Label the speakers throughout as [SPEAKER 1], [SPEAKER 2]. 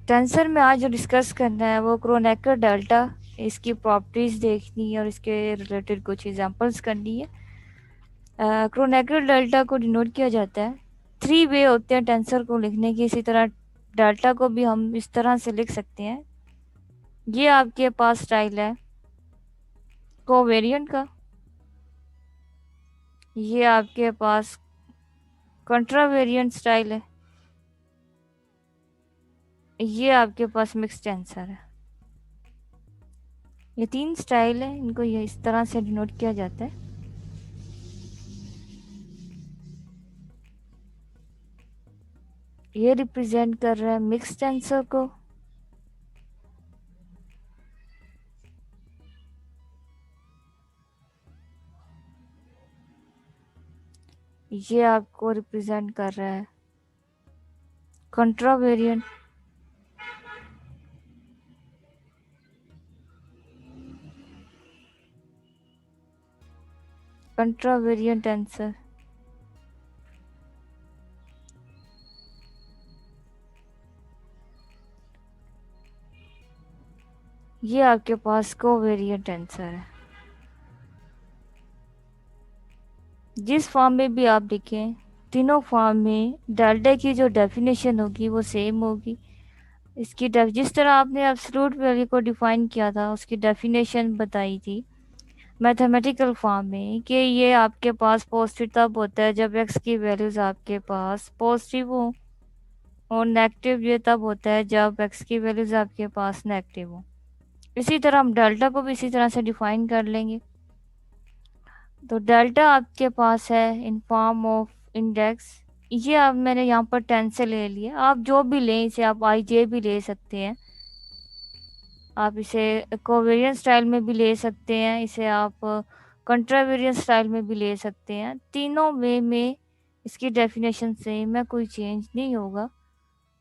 [SPEAKER 1] Tensor में आज जो डिस्कस करना है वो क्रोनेकर डेल्टा, इसकी प्रॉपर्टीज देखनी है और इसके रिलेटेड कुछ एग्जांपल्स करनी है। क्रोनेकर डेल्टा को डिनोट किया जाता है, थ्री वे होते हैं टेंसर को लिखने की। इसी तरह डेल्टा को भी हम इस तरह से लिख सकते हैं। ये आपके पास स्टाइल है कोवेरिएंट का, ये आपके पास कंट्रावेरिएंट स्टाइल है, ये आपके पास मिक्स टेंसर है। ये तीन स्टाइल है, इनको ये इस तरह से डिनोट किया जाता है। ये रिप्रेजेंट कर रहा है मिक्स टेंसर को, ये आपको रिप्रेजेंट कर रहा है कंट्रावेरिएंट। कंट्रावेरिएंट टेंसर, ये आपके पास कोवेरिएंट टेंसर है। जिस फॉर्म में भी आप लिखें, तीनों फॉर्म में डेल्टा की जो डेफिनेशन होगी वो सेम होगी। इसकी जिस तरह आपने एब्सोल्यूट वैल्यू को डिफाइन किया था, उसकी डेफिनेशन बताई थी मैथमेटिकल फॉर्म में कि ये आपके पास पॉजिटिव तब होता है जब एक्स की वैल्यूज आपके पास पॉजिटिव हो, और नेगेटिव ये तब होता है जब एक्स की वैल्यूज आपके पास नेगेटिव हो। इसी तरह हम डेल्टा को भी इसी तरह से डिफाइन कर लेंगे। तो डेल्टा आपके पास है इन फॉर्म ऑफ इंडेक्स। ये आप मैंने यहाँ पर 10 से ले लिया, आप जो भी लें इसे आप आई जे भी ले सकते हैं, आप इसे कोवेरिएंट स्टाइल में भी ले सकते हैं, इसे आप कंट्रावेरिएंट स्टाइल में भी ले सकते हैं। तीनों वे में इसकी डेफिनेशन सेम है, कोई चेंज नहीं होगा।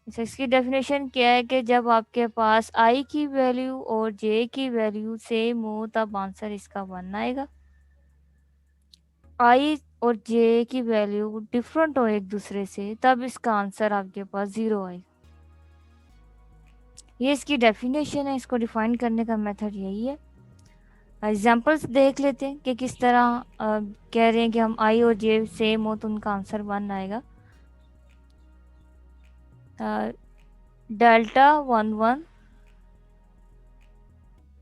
[SPEAKER 1] इसकी डेफिनेशन क्या है कि जब आपके पास आई की वैल्यू और जे की वैल्यू सेम हो तब आंसर इसका 1 आएगा। आई और जे की वैल्यू डिफरेंट हो एक दूसरे से तब इसका आंसर आपके पास 0 आएगा। ये इसकी डेफिनेशन है, इसको डिफाइन करने का मेथड यही है। एग्जाम्पल्स देख लेते हैं कि किस तरह कह रहे हैं कि हम आई और जे सेम हो तो उनका आंसर 1 आएगा। Delta 1 1,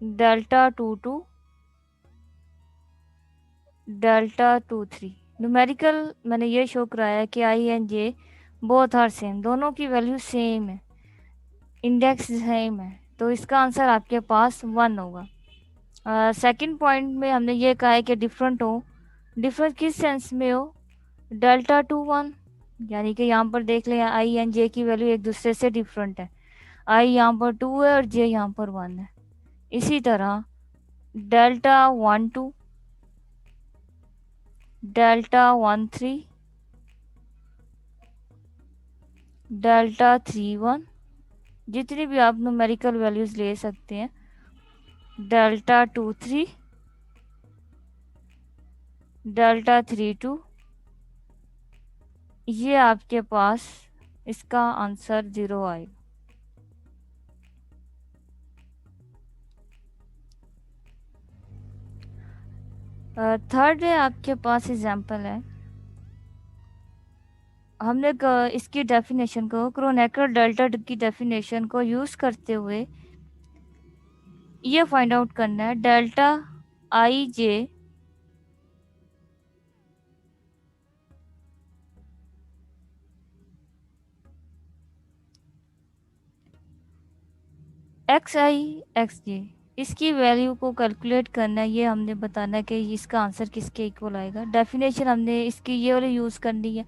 [SPEAKER 1] delta 2 2, delta 2 3। न्यूमेरिकल मैंने ये शो कराया कि I and J both are same, दोनों की वैल्यू सेम है, इंडेक्स सेम है, तो इसका आंसर आपके पास 1 होगा। सेकंड पॉइंट में हमने ये कहा है कि डिफरेंट हो, डिफरेंट किस सेंस में हो, डेल्टा 2 1, यानी कि यहाँ पर देख लें आई एंड जे की वैल्यू एक दूसरे से डिफरेंट है, आई यहाँ पर 2 है और जे यहाँ पर 1 है। इसी तरह डेल्टा 1 2, डेल्टा 1 3, डेल्टा 3 1, जितनी भी आप न्यूमेरिकल वैल्यूज ले सकते हैं, डेल्टा 2 3, डेल्टा 3 2, ये आपके पास इसका आंसर 0 आएगा। थर्ड है आपके पास एग्जाम्पल है, हमने इसकी डेफिनेशन को क्रोनेकर डेल्टा की डेफिनेशन को यूज करते हुए ये फाइंड आउट करना है delta I J X I X J, इसकी वैल्यू को कैलकुलेट करना है। ये हमने बताना है कि इसका आंसर किसके इक्वल आएगा। डेफिनेशन हमने इसकी ये वाली यूज़ करनी है,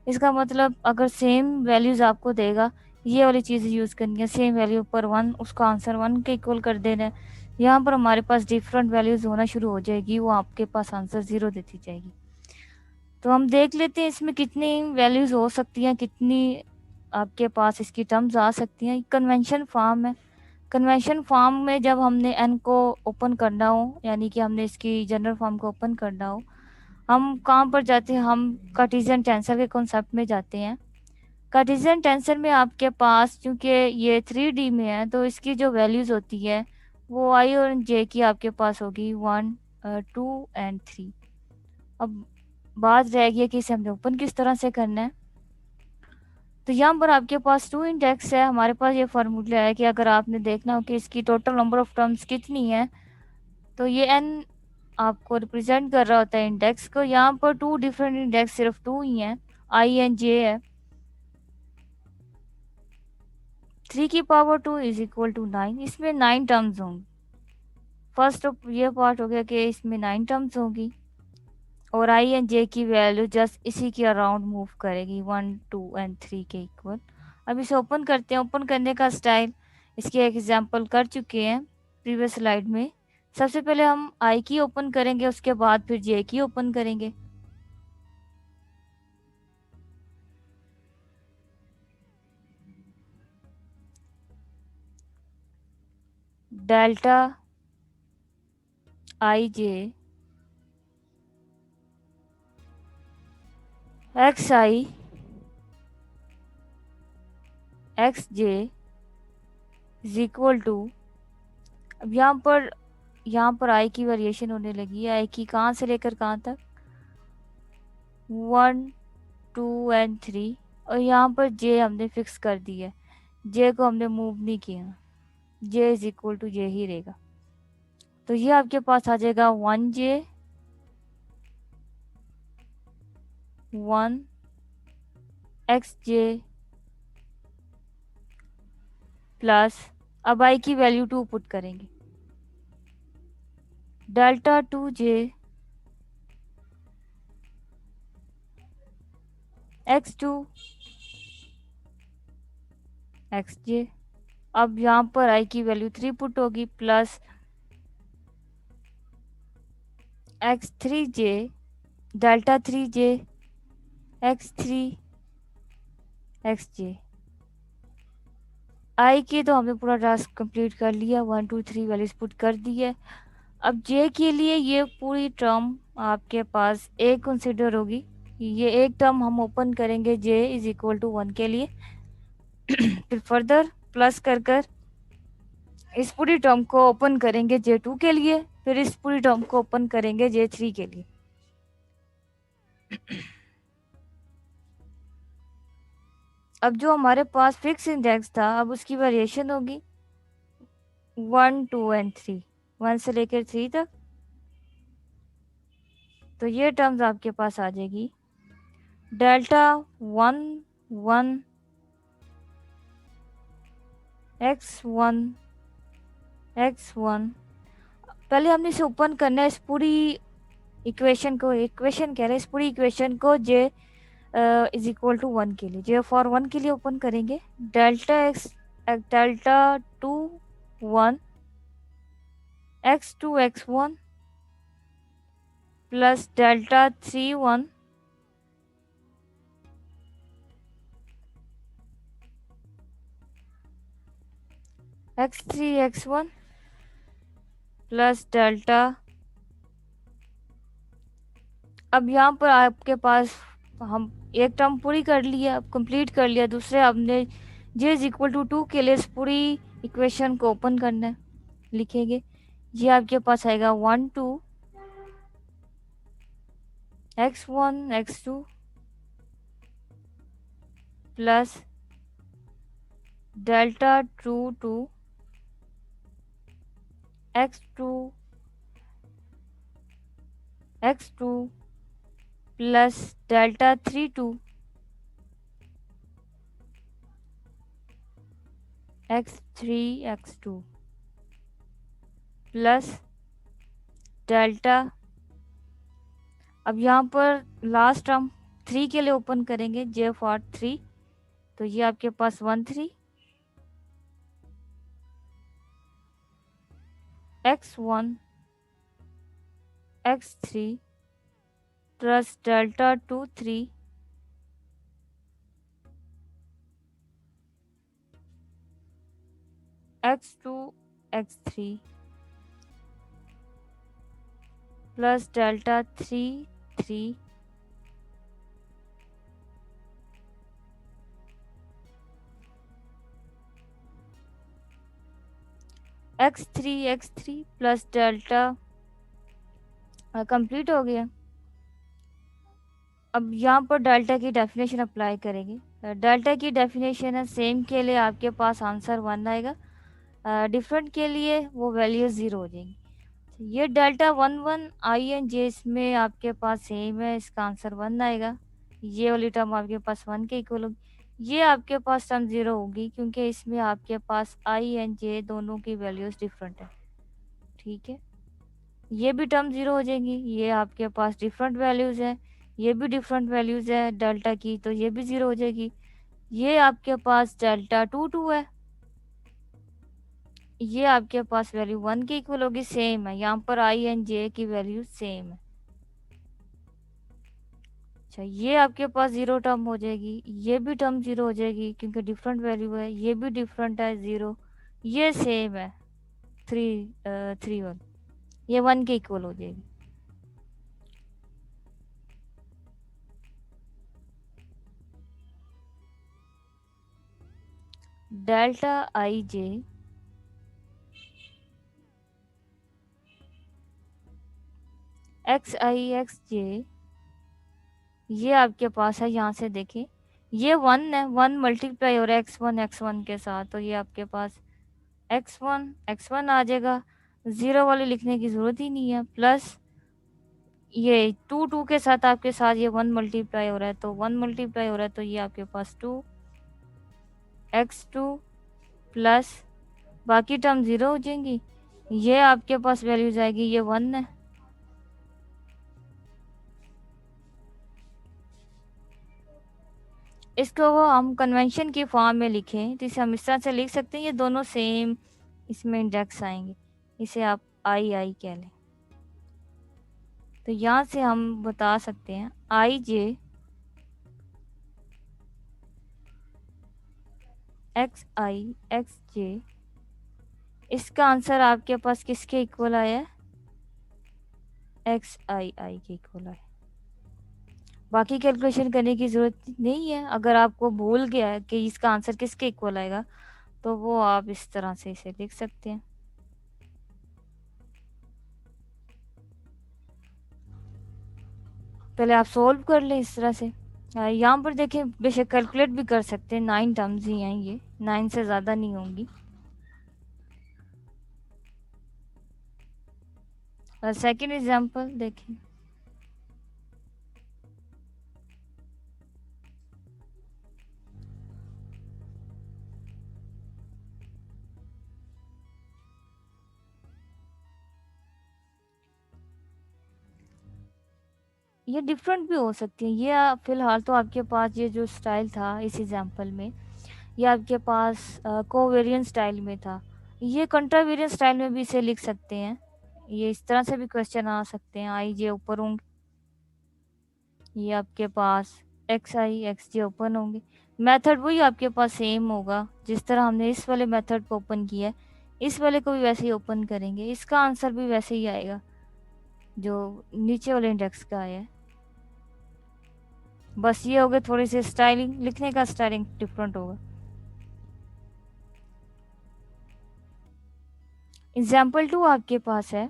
[SPEAKER 1] इसका मतलब अगर सेम वैल्यूज़ आपको देगा ये वाली चीज़ यूज़ करनी है, सेम वैल्यू पर 1, उसका आंसर 1 के इक्वल कर देना है। यहाँ पर हमारे पास डिफरेंट वैल्यूज़ होना शुरू हो जाएगी, वो आपके पास आंसर 0 देती जाएगी। तो हम देख लेते हैं इसमें कितनी वैल्यूज़ हो सकती हैं, कितनी आपके पास इसकी टर्म्स आ सकती हैं। कन्वेंशन फॉर्म है, कन्वेंशन फॉर्म में जब हमने एन को ओपन करना हो, यानी कि हमने इसकी जनरल फॉर्म को ओपन करना हो, हम कहाँ पर जाते हैं, हम कार्टेशियन टेंसर के कॉन्सेप्ट में जाते हैं। कार्टेशियन टेंसर में आपके पास चूंकि ये 3D में है तो इसकी जो वैल्यूज होती है वो आई और जे की आपके पास होगी 1, 2 एंड 3। अब बात रह गई है कि इसे हमने ओपन किस तरह से करना है। तो यहाँ पर आपके पास 2 इंडेक्स है, हमारे पास ये फार्मूला है कि अगर आपने देखना हो कि इसकी टोटल नंबर ऑफ टर्म्स कितनी है तो ये n आपको रिप्रेजेंट कर रहा होता है इंडेक्स को। यहाँ पर 2 डिफरेंट इंडेक्स सिर्फ 2 ही हैं, आई एंड जे है। 3 की पावर 2 इज इक्वल टू 9, इसमें 9 टर्म्स होंगी। फर्स्ट ये पार्ट हो गया कि इसमें 9 टर्म्स होगी और आई एंड जे की वैल्यू जस्ट इसी के अराउंड मूव करेगी 1, 2 एंड 3 के इक्वल। अब इसे ओपन करते हैं। ओपन करने का स्टाइल इसकी एक एग्जांपल कर चुके हैं प्रीवियस स्लाइड में। सबसे पहले हम आई की ओपन करेंगे, उसके बाद फिर जे की ओपन करेंगे। Delta I J X I X J is equal to, अब यहाँ पर आई की वेरिएशन होने लगी है। आई की कहाँ से लेकर कहाँ तक, 1, 2 एंड 3। और यहाँ पर जे हमने फिक्स कर दी है, जे को हमने मूव नहीं किया, जे इज इक्वल टू जे ही रहेगा। तो ये आपके पास आ जाएगा 1J 1XJ प्लस, अब आई की वैल्यू 2 पुट करेंगे, डेल्टा 2J X2 XJ। अब यहाँ पर आई की वैल्यू 3 पुट होगी plus X3J delta 3J X3 XJ। आई की तो हमने पूरा टास्क कंप्लीट कर लिया, 1, 2, 3 वैल्यूज पुट कर दी है। अब जे के लिए ये पूरी टर्म आपके पास ए कंसिडर होगी। ये एक टर्म हम ओपन करेंगे जे इज इक्वल टू 1 के लिए फिर फर्दर प्लस कर इस पूरी टर्म को ओपन करेंगे जे 2 के लिए, फिर इस पूरी टर्म को ओपन करेंगे जे 3 के लिए। अब जो हमारे पास फिक्स इंडेक्स था अब उसकी वेरिएशन होगी 1, 2 एंड 3, 1 से लेकर 3 तक। तो ये टर्म्स आपके पास आ जाएगी डेल्टा 1, 1 X1 X1। पहले हमने इसे ओपन करना है, इस पूरी इक्वेशन को, इक्वेशन कह रहे हैं इस पूरी इक्वेशन को जे इज इक्वल टू 1 के लिए, जे फॉर 1 के लिए ओपन करेंगे। Delta 2 1 X2 X1 plus delta 3 1 X3 X1 plus delta. अब यहाँ पर आपके पास हम एक टर्म पूरी कर लिया, अब कंप्लीट कर लिया। दूसरे हमने जे इज इक्वल टू 2 के लिए इस पूरी इक्वेशन को ओपन करना है, लिखेंगे ये आपके पास आएगा 1, 2 X1 X2 plus delta 2 2 X2 X2 plus delta 3 2 X3 X2 plus delta. अब यहाँ पर लास्ट टर्म 3 के लिए ओपन करेंगे जे फॉर 3, तो ये आपके पास 1 3 X1 X3 plus delta 2 3 X2 X3 plus delta 3 3 x3 plus delta complete हो गया। अब यहाँ पर डेल्टा की डेफिनेशन अप्लाई करेंगे। डेल्टा की डेफिनेशन है सेम के लिए आपके पास आंसर 1 आएगा, डिफरेंट के लिए वो वैल्यू 0 हो जाएंगी। ये डेल्टा 1 1 i n j इसमें आपके पास सेम है, इसका आंसर 1 आएगा। ये वाली टर्म आपके पास 1 के इक्वल होगी। ये आपके पास टर्म 0 होगी क्योंकि इसमें आपके पास i n j दोनों की वैल्यूज डिफरेंट है। ठीक है, ये भी टर्म 0 हो जाएंगी। ये आपके पास डिफरेंट वैल्यूज है, ये भी डिफरेंट वैल्यूज है डेल्टा की, तो ये भी 0 हो जाएगी। ये आपके पास डेल्टा 2 है, ये आपके पास वैल्यू 1 के इक्वल होगी, सेम है। यहाँ पर i n j की वैल्यू सेम है। अच्छा, ये आपके पास 0 टर्म हो जाएगी, ये भी टर्म 0 हो जाएगी क्योंकि डिफरेंट वैल्यू है। ये भी डिफरेंट है 0, ये सेम है 3 1, ये 1 के इक्वल हो जाएगी। Delta i j x i x j ये आपके पास है। यहाँ से देखिए ये 1 है, 1 मल्टीप्लाई हो रहा है x1 के साथ, तो ये आपके पास x1 आ जाएगा। 0 वाले लिखने की ज़रूरत ही नहीं है। प्लस ये 2 के साथ आपके साथ ये 1 मल्टीप्लाई हो रहा है, तो 1 मल्टीप्लाई हो रहा है, तो ये आपके पास 2 x2 प्लस बाकी टर्म 0 हो जाएंगी। ये आपके पास वैल्यूज आएगी, ये 1 है। इसको वो हम कन्वेंशन की फॉर्म में लिखें तो इसे हम इस तरह से लिख सकते हैं, ये दोनों सेम इसमें इंडेक्स आएंगे, इसे आप आई कह लें। तो यहाँ से हम बता सकते हैं i j x i x j इसका आंसर आपके पास किसके इक्वल आया है, x i के इक्वल आया। बाकी कैलकुलेशन करने की ज़रूरत नहीं है। अगर आपको भूल गया है कि इसका आंसर किसके इक्वल आएगा, तो वो आप इस तरह से इसे लिख सकते हैं। पहले आप सोल्व कर लें इस तरह से। यहाँ पर देखें, बेशक कैलकुलेट भी कर सकते हैं, 9 टर्म्स ही हैं, ये 9 से ज़्यादा नहीं होंगी। सेकेंड एग्जाम्पल देखें। ये डिफरेंट भी हो सकती है। ये फिलहाल तो आपके पास ये जो स्टाइल था इस एग्जाम्पल में, ये आपके पास कोवेरिएंट स्टाइल में था। ये कंट्रावेरिएंट स्टाइल में भी इसे लिख सकते हैं। ये इस तरह से भी क्वेश्चन आ सकते हैं, आई जे ऊपर होंगे, ये आपके पास x I X J open होंगे। मेथड वही आपके पास सेम होगा, जिस तरह हमने इस वाले मेथड को ओपन किया है, इस वाले को भी वैसे ही ओपन करेंगे। इसका आंसर भी वैसे ही आएगा जो नीचे वाले इंडेक्स का आया है। बस ये हो गया, थोड़ी सी स्टाइलिंग, लिखने का स्टाइलिंग डिफरेंट होगा। एग्जाम्पल 2 आपके पास है।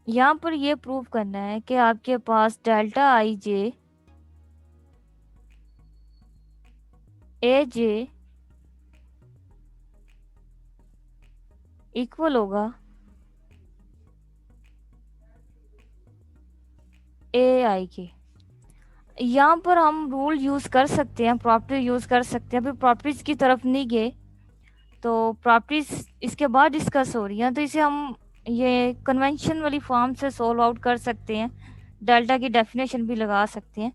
[SPEAKER 1] यहाँ पर ये प्रूव करना है कि आपके पास delta I J A J equal होगा ए आई के। यहाँ पर हम रूल यूज़ कर सकते हैं, प्रॉपर्टी यूज़ कर सकते हैं। अभी प्रॉपर्टीज की तरफ नहीं गए, तो प्रॉपर्टीज इसके बाद डिस्कस हो रही हैं, तो इसे हम ये कन्वेंशन वाली फॉर्म से सोल्व आउट कर सकते हैं, डेल्टा की डेफिनेशन भी लगा सकते हैं।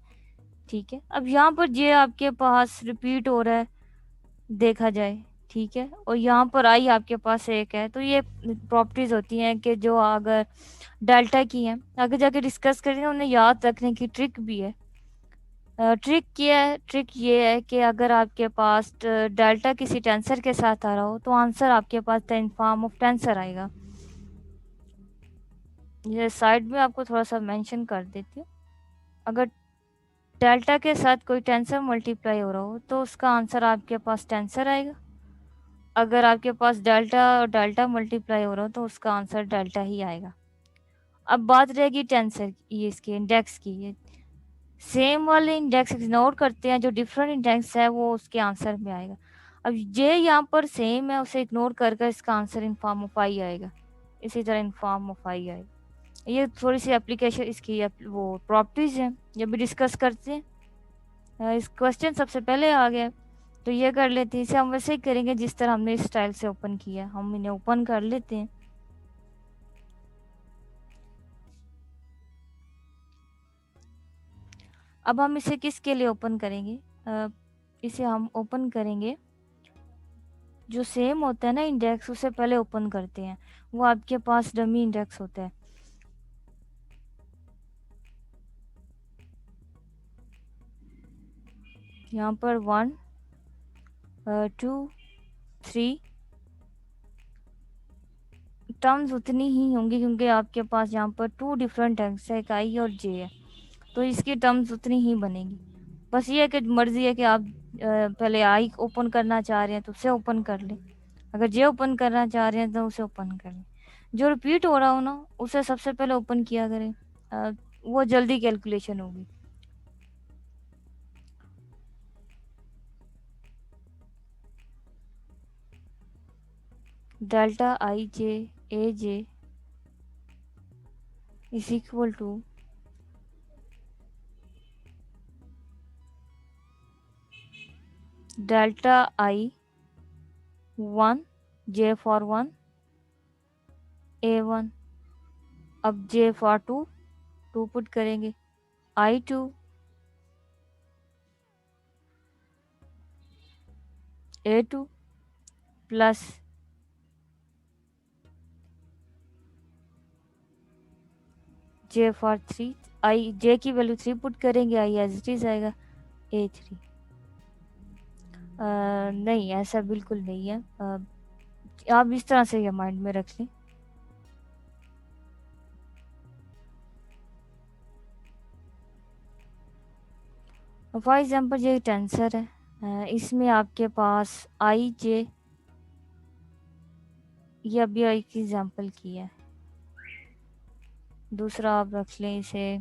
[SPEAKER 1] ठीक है, अब यहाँ पर ये आपके पास रिपीट हो रहा है देखा जाए, ठीक है, और यहाँ पर आई आपके पास एक है। तो ये प्रॉपर्टीज होती हैं कि जो अगर डेल्टा की हैं, आगे जाके डिस्कस करेंगे, उन्हें याद रखने की ट्रिक भी है। ट्रिक ये है कि अगर आपके पास डेल्टा किसी टेंसर के साथ आ रहा हो, तो आंसर आपके पास इन फॉर्म ऑफ टेंसर आएगा। ये साइड में आपको थोड़ा सा मेंशन कर देती हूँ। अगर डेल्टा के साथ कोई टेंसर मल्टीप्लाई हो रहा हो, तो उसका आंसर आपके पास टेंसर आएगा। अगर आपके पास डेल्टा और डेल्टा मल्टीप्लाई हो रहा हो तो उसका आंसर डेल्टा ही आएगा। अब बात रहेगी टेंसर ये इसके इंडेक्स की, ये सेम वाले इंडेक्स इग्नोर करते हैं, जो डिफरेंट इंडेक्स है वो उसके आंसर में आएगा। अब ये यहाँ पर सेम है, उसे इग्नोर कर कर इसका आंसर इन फॉर्म ऑफ आई आएगा, इसी तरह इन फॉर्म ऑफ आई आएगा। ये थोड़ी सी एप्लीकेशन इसकी वो प्रॉपर्टीज हैं, ये भी डिस्कस करते हैं। इस क्वेश्चन सबसे पहले आ गया, तो ये कर लेते हैं। इसे हम वैसे ही करेंगे जिस तरह हमने इस स्टाइल से ओपन किया, हम इन्हें ओपन कर लेते हैं। अब हम इसे किसके लिए ओपन करेंगे, इसे हम ओपन करेंगे जो सेम होता है ना इंडेक्स, उसे पहले ओपन करते हैं। वो आपके पास डमी इंडेक्स होता है। यहाँ पर 1 2 3 टर्म्स उतनी ही होंगी, क्योंकि आपके पास यहाँ पर 2 डिफरेंट टर्म्स है, एक आई और जे है, तो इसकी टर्म्स उतनी ही बनेगी। बस ये है कि मर्जी है कि आप पहले आई ओपन करना चाह रहे हैं तो उसे ओपन कर लें, अगर जे ओपन करना चाह रहे हैं तो उसे ओपन कर लें। जो रिपीट हो रहा हो ना उसे सबसे पहले ओपन किया करें, वो जल्दी कैलकुलेशन होगी। Delta I J A J is equal to delta I 1 J for 1 A1। अब जे फॉर 2 2 पुट करेंगे, I2 A2 plus J for 3, आई जे की वैल्यू 3 पुट करेंगे, आई एज इट इज आएगा A3। नहीं, ऐसा बिल्कुल नहीं है। आप इस तरह से ये माइंड में रख लें। फॉर एग्जाम्पल ये टेंसर है, इसमें आपके पास आई जे, ये अभी एक एग्जाम्पल की है। दूसरा आप रख लें इसे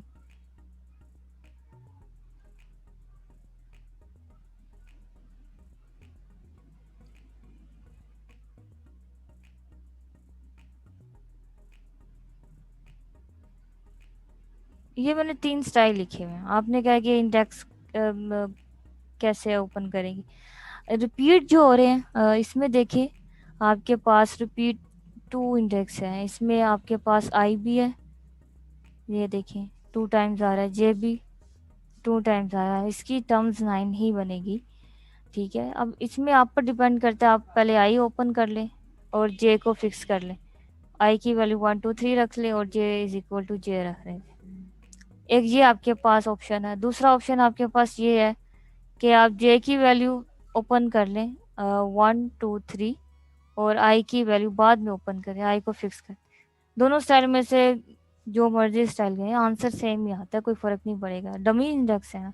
[SPEAKER 1] ये मैंने 3 स्टाइल लिखे हुए हैं। आपने कहा कि इंडेक्स कैसे ओपन करेंगे। रिपीट जो हो रहे हैं, इसमें देखिए आपके पास रिपीट 2 इंडेक्स है, इसमें आपके पास आई भी है, ये देखिए 2 टाइम्स आ रहा है, जे भी 2 टाइम्स आ रहा है, इसकी टर्म्स 9 ही बनेगी। ठीक है, अब इसमें आप पर डिपेंड करता है, आप पहले आई ओपन कर लें और जे को फिक्स कर लें। आई की वैल्यू 1 2 3 रख लें और जे इज इक्वल टू जे रख लें। एक ये आपके पास ऑप्शन है। दूसरा ऑप्शन आपके पास ये है कि आप जे की वैल्यू ओपन कर लें 1 2 3 और आई की वैल्यू बाद में ओपन करें, आई को फिक्स करें। दोनों स्टाइल में से जो मर्जी स्टाइल के आंसर सेम ही आता है, कोई फर्क नहीं पड़ेगा, डमी इंडेक्स है ना।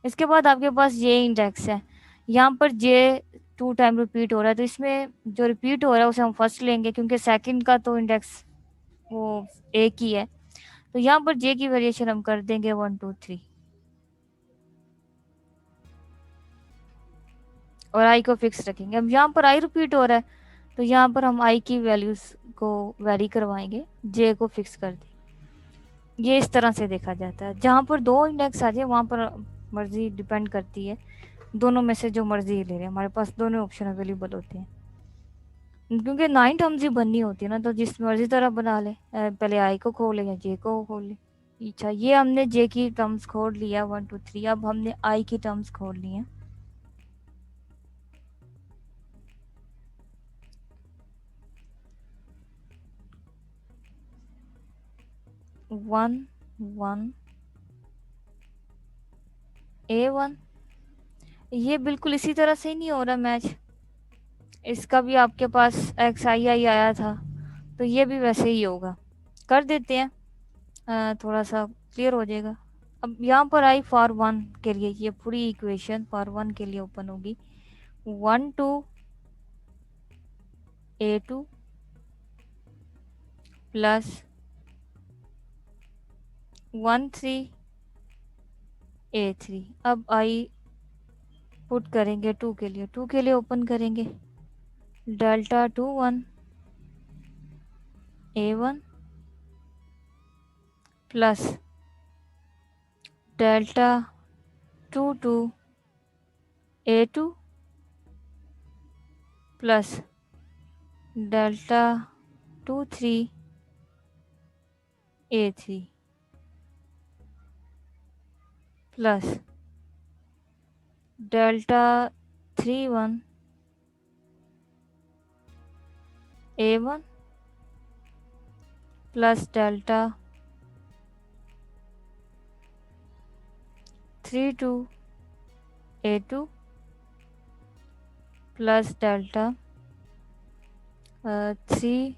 [SPEAKER 1] इसके बाद आपके पास ये इंडेक्स है, यहाँ पर जे 2 टाइम रिपीट हो रहा है, तो इसमें जो रिपीट हो रहा है उसे हम फर्स्ट लेंगे, क्योंकि सेकंड का तो इंडेक्स वो एक ही है। तो यहाँ पर जे की वेरिएशन हम कर देंगे 1 2 3 और आई को फिक्स रखेंगे। अब यहाँ पर आई रिपीट हो रहा है, तो यहाँ पर हम आई की वैल्यूज को वेरी करवाएंगे, जे को फिक्स कर दें। ये इस तरह से देखा जाता है। जहाँ पर 2 इंडेक्स आ जाए वहाँ पर मर्जी डिपेंड करती है, दोनों में से जो मर्जी ले रहे हैं, हमारे पास दोनों ऑप्शन अवेलेबल होते हैं। क्योंकि 9 टर्म्स ही बननी होती है ना, तो जिस मर्जी तरह बना ले, पहले आई को खोले या जे को खोले। अच्छा, ये हमने जे की टर्म्स खोल लिया 1 2 3, अब हमने आई की टर्म्स खोल ली हैं। 1 1 A1, ये बिल्कुल इसी तरह से ही नहीं हो रहा मैच। इसका भी आपके पास एक्स आई आई आया था, तो ये भी वैसे ही होगा। कर देते हैं, थोड़ा सा क्लियर हो जाएगा। अब यहाँ पर आई फॉर 1 के लिए, ये पूरी इक्वेशन फॉर 1 के लिए ओपन होगी। 1 2 A2 प्लस 13 A3। अब आई पुट करेंगे 2 के लिए ओपन करेंगे delta 21 A1 plus delta 22 A2 plus delta 23 A3 plus delta 31 A1 plus delta 32 A2 plus delta 3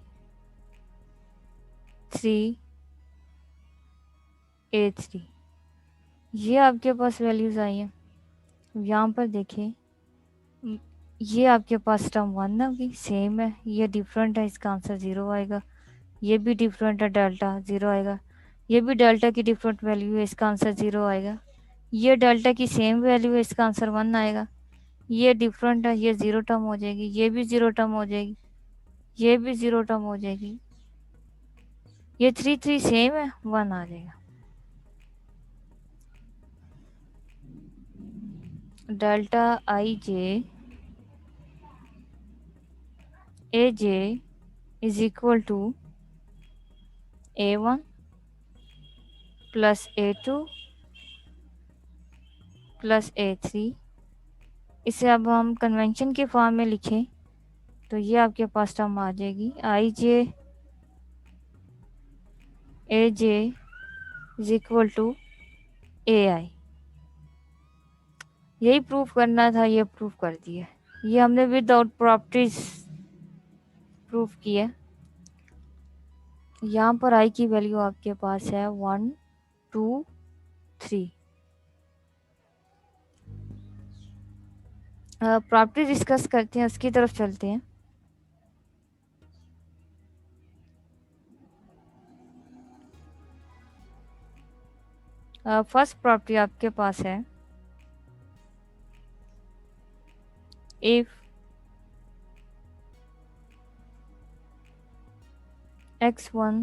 [SPEAKER 1] A3। ये आपके पास वैल्यूज़ आई हैं। यहाँ पर देखें, ये आपके पास टर्म 1 होगी, सेम है। ये डिफरेंट है, इसका आंसर 0 आएगा। ये भी डिफरेंट है, डेल्टा 0 आएगा। ये भी डेल्टा की डिफरेंट वैल्यू है, इसका आंसर 0 आएगा। ये डेल्टा की सेम वैल्यू है, इसका आंसर 1 आएगा। ये डिफरेंट है, ये 0 टर्म हो जाएगी। ये भी 0 टर्म हो जाएगी। ये भी 0 टर्म हो जाएगी। ये 3 सेम है, 1 आ जाएगा। Delta I J A J is equal to A1 plus A2 plus A3। इसे अब हम कन्वेंशन के फॉर्म में लिखें तो ये आपके पास टर्म आ जाएगी आई J A J is equal to ए आई। यही प्रूफ करना था, ये प्रूफ कर दिया। ये हमने विदाउट प्रॉपर्टीज प्रूफ किया। यहाँ पर आई की वैल्यू आपके पास है 1 2 3। प्रॉपर्टी डिस्कस करते हैं, उसकी तरफ चलते हैं। फर्स्ट प्रॉपर्टी आपके पास है if x1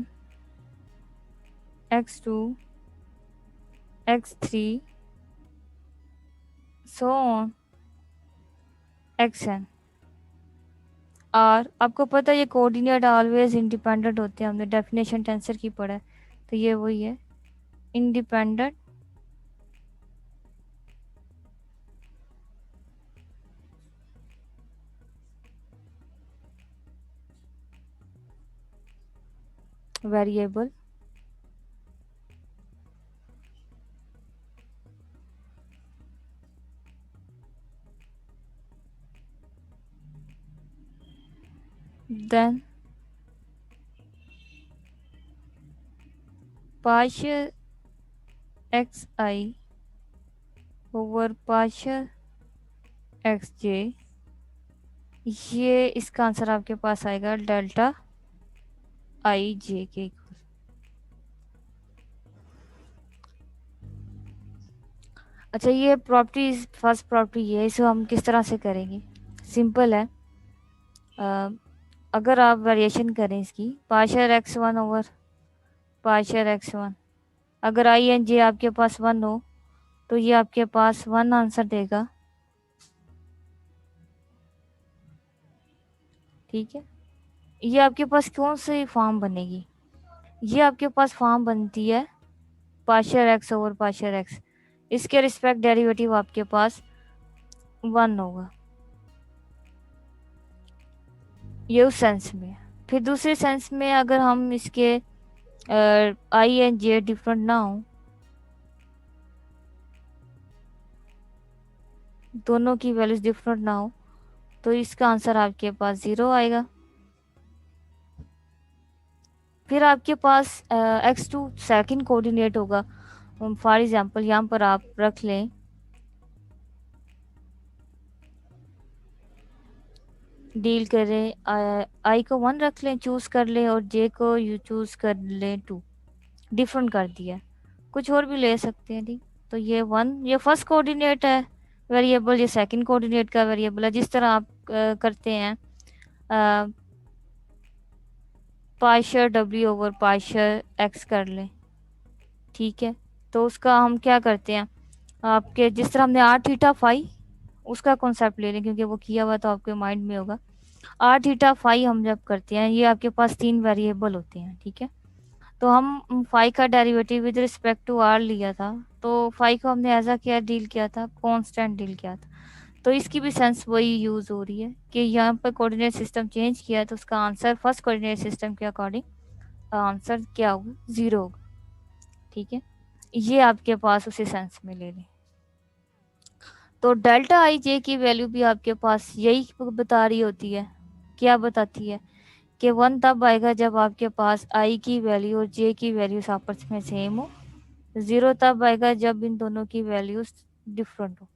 [SPEAKER 1] x2 x3 so on xn और आपको पता है ये कोऑर्डिनेट ऑलवेज इंडिपेंडेंट होते हैं। हमने डेफिनेशन टेंसर की पढ़ा है, तो ये वही है, independent variable then partial xi over partial xj। ये इसका आंसर आपके पास आएगा डेल्टा आई जे के इक्वल। अच्छा, ये प्रॉपर्टी फर्स्ट प्रॉपर्टी है, इसे हम किस तरह से करेंगे? सिंपल है। अगर आप वेरिएशन करें इसकी, partial x1 over partial x1, अगर आई एन जे आपके पास 1 हो तो ये आपके पास 1 आंसर देगा। ठीक है, ये आपके पास कौन सी फॉर्म बनेगी? ये आपके पास फॉर्म बनती है partial x over partial x. इसके रिस्पेक्ट डेरिवेटिव आपके पास 1 होगा, ये उस सेंस में। फिर दूसरे सेंस में अगर हम इसके आई एंड जे डिफरेंट ना हो, दोनों की वैल्यूज डिफरेंट ना हो, तो इसका आंसर आपके पास 0 आएगा। फिर आपके पास x2 सेकंड कोऑर्डिनेट होगा। फॉर एग्जांपल यहाँ पर आप रख लें डील करें, आई को 1 रख लें, चूज कर लें, और जे को यू चूज कर लें 2। डिफरेंट कर दिया, कुछ और भी ले सकते हैं। ठीक, तो ये 1 ये फर्स्ट कोऑर्डिनेट है वेरिएबल, ये सेकंड कोऑर्डिनेट का वेरिएबल है। जिस तरह आप करते हैं पाइशर डब्ल्यू ओवर पाइशर एक्स कर लें। ठीक है, तो उसका हम क्या करते हैं, आपके जिस तरह हमने आर थीटा फाई उसका कॉन्सेप्ट ले लें, क्योंकि वो किया हुआ तो आपके माइंड में होगा। आर थीटा फाई हम जब करते हैं, ये आपके पास 3 वेरिएबल होते हैं। ठीक है, तो हम फाई का derivative with respect to R लिया था, तो फाई को हमने एज अ क्या डील किया था, कांस्टेंट डील किया था। तो इसकी भी सेंस वही यूज हो रही है कि यहाँ पर कोऑर्डिनेट सिस्टम चेंज किया, तो उसका आंसर फर्स्ट कोऑर्डिनेट सिस्टम के अकॉर्डिंग आंसर क्या होगा, 0 होगा। ठीक है, ये आपके पास उसी सेंस में ले लें। तो डेल्टा आई जे की वैल्यू भी आपके पास यही बता रही होती है। क्या बताती है कि 1 तब आएगा जब आपके पास आई की वैल्यू और जे की वैल्यूज आपस में सेम हो। 0 तब आएगा जब इन दोनों की वैल्यूज डिफरेंट हो।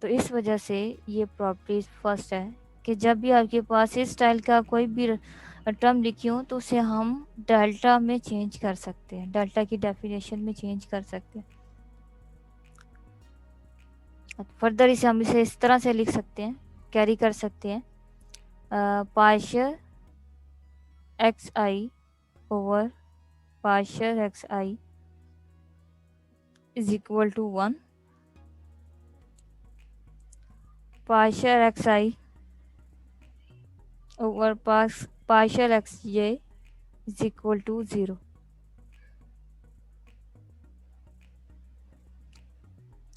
[SPEAKER 1] तो इस वजह से ये प्रॉपर्टी फर्स्ट है कि जब भी आपके पास इस स्टाइल का कोई भी टर्म लिखी हो, तो उसे हम डेल्टा में चेंज कर सकते हैं, डेल्टा की डेफिनेशन में चेंज कर सकते हैं। फर्दर इसे हम इसे इस तरह से लिख सकते हैं, कैरी कर सकते हैं, partial X I over partial X I is equal to 1, partial X I over partial X J is equal to 0।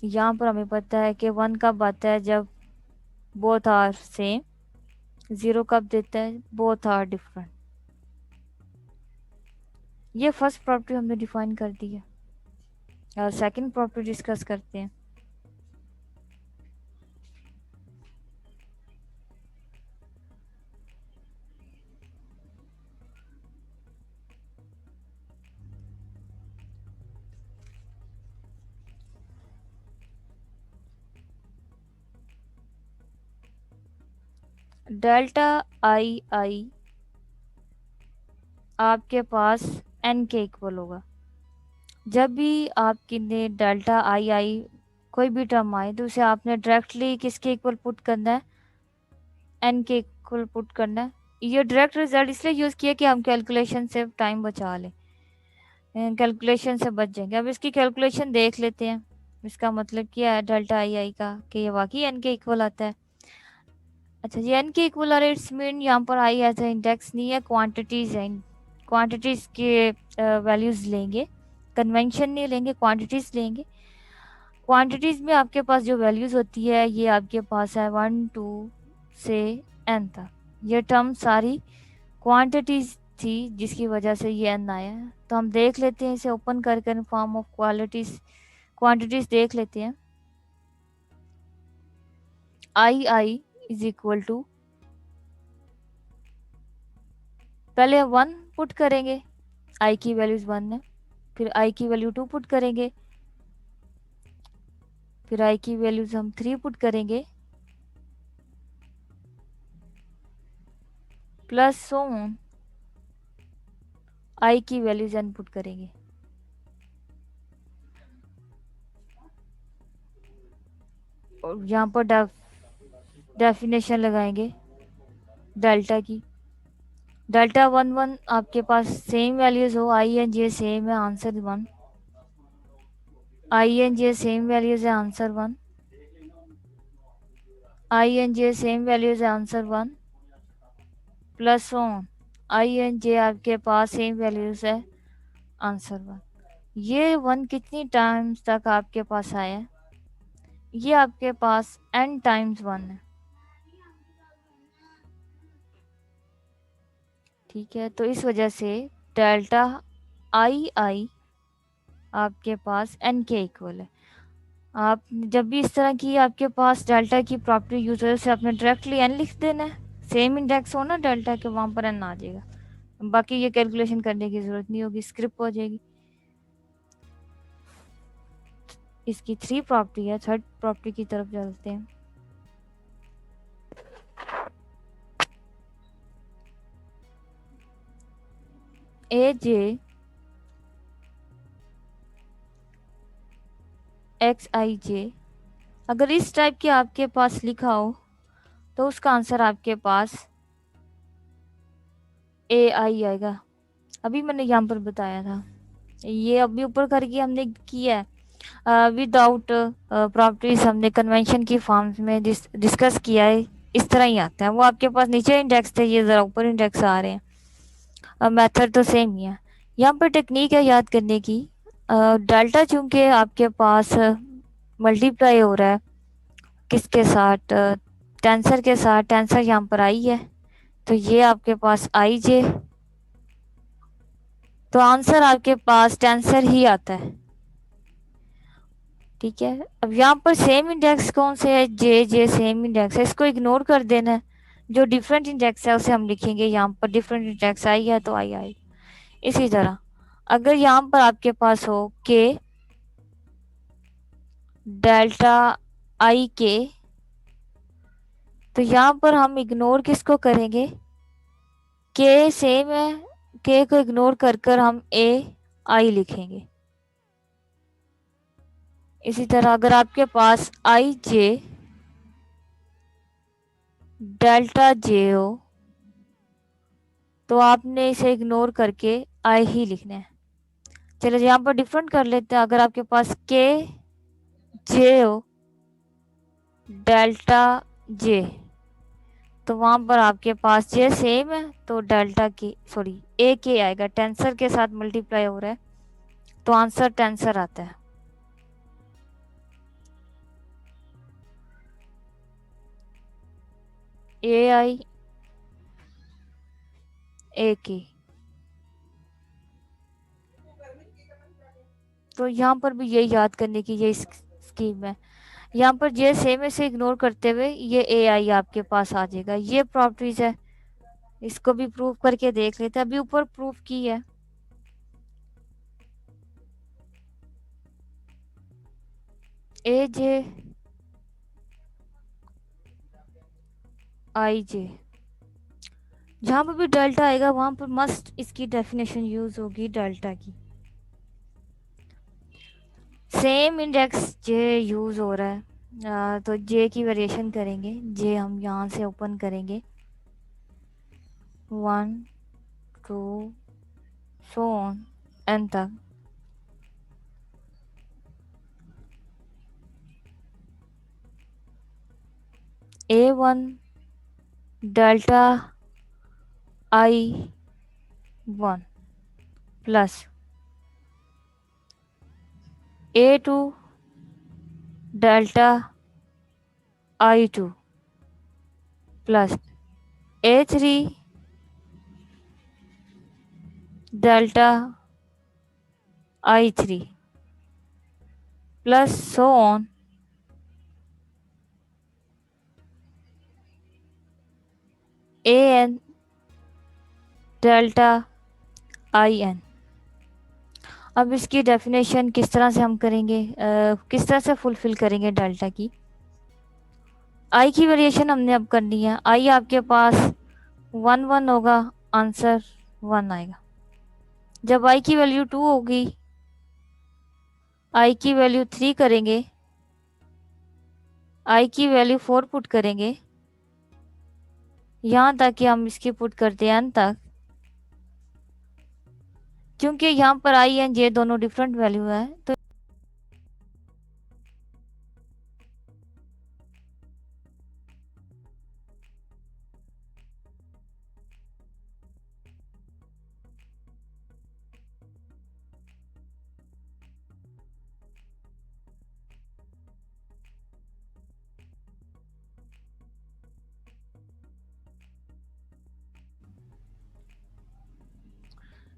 [SPEAKER 1] यहाँ पर हमें पता है कि 1 कब आता है, जब बोथ आर सेम। 0 कब देता है, बोथ आर डिफरेंट। ये फर्स्ट प्रॉपर्टी हमने डिफाइन कर दी है। और सेकंड प्रॉपर्टी डिस्कस करते हैं। डेल्टा आई आई आपके पास n के इक्वल होगा। जब भी आपके ने डेल्टा आई आई कोई भी टर्म आए, तो उसे आपने डायरेक्टली किसके इक्वल पुट करना है, n के इक्वल पुट करना है। ये डायरेक्ट रिजल्ट इसलिए यूज़ किया कि हम कैलकुलेशन से टाइम बचा लें, कैलकुलेशन से बच जाएंगे। अब इसकी कैलकुलेशन देख लेते हैं। इसका मतलब क्या है डेल्टा आई आई का, कि ये वाकई n के इक्वल आता है। अच्छा, ये n के इक्वल आ रहा है, इट्स मीन यहाँ पर आई एज ए इंडेक्स नहीं है, क्वांटिटीज है। क्वांटिटीज के वैल्यूज लेंगे, कन्वेंशन नहीं लेंगे, क्वांटिटीज लेंगे। क्वांटिटीज में आपके पास जो वैल्यूज होती है, ये आपके पास है 1 2 से n तक। ये टर्म सारी क्वांटिटीज थी, जिसकी वजह से ये n आया है। तो हम देख लेते हैं, इसे ओपन करके इन फॉर्म ऑफ क्वांटिटीज देख लेते हैं। आई आई इज इक्वल टू, पहले 1 पुट करेंगे, आई की वैल्यूज 1 है। फिर आई की वैल्यू 2 पुट करेंगे, फिर आई की वैल्यूज हम 3 पुट करेंगे, प्लस सो ऑन आई की वैल्यूज n पुट करेंगे। और यहाँ पर डेफिनेशन लगाएंगे डेल्टा की। डेल्टा 1 1 आपके पास सेम वैल्यूज हो, आई एन जे सेम है, answer 1। I and J same values है, answer 1। I and J same values है, answer 1, plus on I and J आपके पास सेम वैल्यूज है, आंसर 1। ये 1 कितनी टाइम्स तक आपके पास आया, ये आपके पास n टाइम्स 1 है। ठीक है, तो इस वजह से डेल्टा आई आई आपके पास n के इक्वल है। आप जब भी इस तरह की आपके पास डेल्टा की प्रॉपर्टी यूज हो, से आपने डायरेक्टली n लिख देना है। सेम इंडेक्स हो ना डेल्टा के, वहां पर n आ जाएगा। बाकी ये कैलकुलेशन करने की जरूरत नहीं होगी, स्क्रिप्ट हो जाएगी। इसकी 3 प्रॉपर्टी है, थर्ड प्रॉपर्टी की तरफ चलते हैं। ए जे एक्स आई जे, अगर इस टाइप के आपके पास लिखा हो तो उसका आंसर आपके पास ए आई आएगा। अभी मैंने यहाँ पर बताया था, ये अभी ऊपर करके हमने किया है विदाउट प्रॉपर्टीज, हमने कन्वेंशन की फॉर्म्स में डिस्कस किया है। इस तरह ही आता है, वो आपके पास नीचे इंडेक्स थे, ये जरा ऊपर इंडेक्स आ रहे हैं। मेथड तो सेम ही है। यहाँ पर टेक्निक है याद करने की। डेल्टा चूंकि आपके पास मल्टीप्लाई हो रहा है किसके साथ, टेंसर के साथ, टेंसर यहाँ पर आई है, तो ये आपके पास आई जे, तो आंसर आपके पास टेंसर ही आता है। ठीक है, अब यहाँ पर सेम इंडेक्स कौन से है, जे जे सेम इंडेक्स है, इसको इग्नोर कर देना है। जो डिफरेंट इंडेक्स है उसे हम लिखेंगे, यहाँ पर डिफरेंट इंडेक्स आई है तो आई आई। इसी तरह अगर यहाँ पर आपके पास हो के डेल्टा आई के, तो यहाँ पर हम इग्नोर किसको करेंगे, के सेम है, के को इग्नोर कर कर हम ए आई लिखेंगे। इसी तरह अगर आपके पास आई जे डेल्टा जे हो तो आपने इसे इग्नोर करके आई ही लिखना है। चलो यहाँ पर डिफरेंट कर लेते हैं, अगर आपके पास के जे हो डेल्टा जे, तो वहां पर आपके पास जे सेम है तो डेल्टा की सॉरी ए के आएगा, टेंसर के साथ मल्टीप्लाई हो रहा है तो आंसर टेंसर आता है। ए आई ए की, तो यहाँ पर भी यही याद करने की ये स्कीम है। यहाँ पर जे सेम से इग्नोर करते हुए ये ए आई आपके पास आ जाएगा, ये प्रॉपर्टीज है। इसको भी प्रूव करके देख लेते हैं, अभी ऊपर प्रूफ की है। ए जे आई जे, जहां पर भी डेल्टा आएगा वहां पर मस्ट इसकी डेफिनेशन यूज होगी डेल्टा की। सेम इंडेक्स जे यूज हो रहा है, तो जे की वेरिएशन करेंगे। जे हम यहाँ से ओपन करेंगे 1 2 सो ऑन एन तक। A1 delta I 1 plus A2 delta I 2 plus A3 delta I 3 plus so on AN delta I N. अब इसकी डेफिनेशन किस तरह से हम करेंगे, किस तरह से फुलफिल करेंगे डेल्टा की। आई की वेरिएशन हमने अब करनी है। आई आपके पास 1 1 होगा, आंसर 1 आएगा। जब आई की वैल्यू 2 होगी, आई की वैल्यू 3 करेंगे, आई की वैल्यू 4 पुट करेंगे, यहाँ तक कि हम इसकी पुट करते हैं n तक, क्योंकि यहाँ पर आई एंड जे दोनों डिफरेंट वैल्यू है तो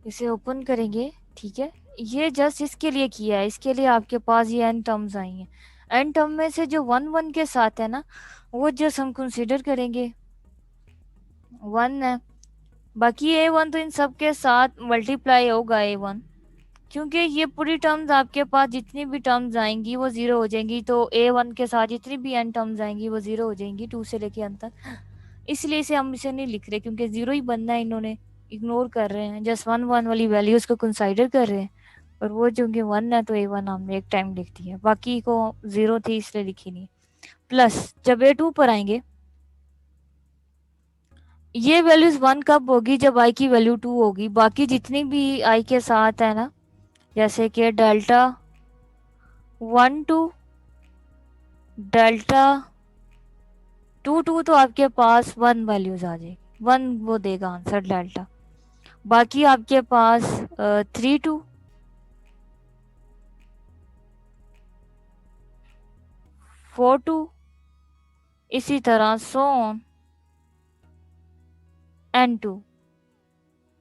[SPEAKER 1] इसे ओपन करेंगे। ठीक है, ये जस्ट इसके लिए किया है, इसके लिए आपके पास ये n टर्म्स आई हैं। n टर्म में से जो 1 1 के साथ है ना, वो जस्ट हम कंसीडर करेंगे 1 है, बाकी A1 तो इन सब के साथ मल्टीप्लाई होगा A1, क्योंकि ये पूरी टर्म्स आपके पास जितनी भी टर्म्स आएंगी वो जीरो हो जाएंगी, तो A1 के साथ जितनी भी n टर्म्स आएंगी वो जीरो हो जाएंगी 2 से लेके n तक। इसलिए इसे हम इसे नहीं लिख रहे, क्योंकि जीरो ही बनना है इन्होंने। इग्नोर कर रहे हैं, जस्ट वन वन वाली वैल्यूज को कंसाइडर कर रहे हैं। और वो चूंकि वन है तो ए वन हमने एक टाइम लिख दिया, बाकी को जीरो थी इसलिए लिखी नहीं। प्लस जब ए टू पर आएंगे, ये वैल्यूज वन कब होगी, जब आई की वैल्यू टू होगी। बाकी जितनी भी आई के साथ है ना, जैसे कि delta one two, delta two two, तो आपके पास वन वैल्यूज आ जाएगी, वन वो देगा आंसर डेल्टा। बाकी आपके पास थ्री टू, फोर टू, इसी तरह सो ऑन एन टू,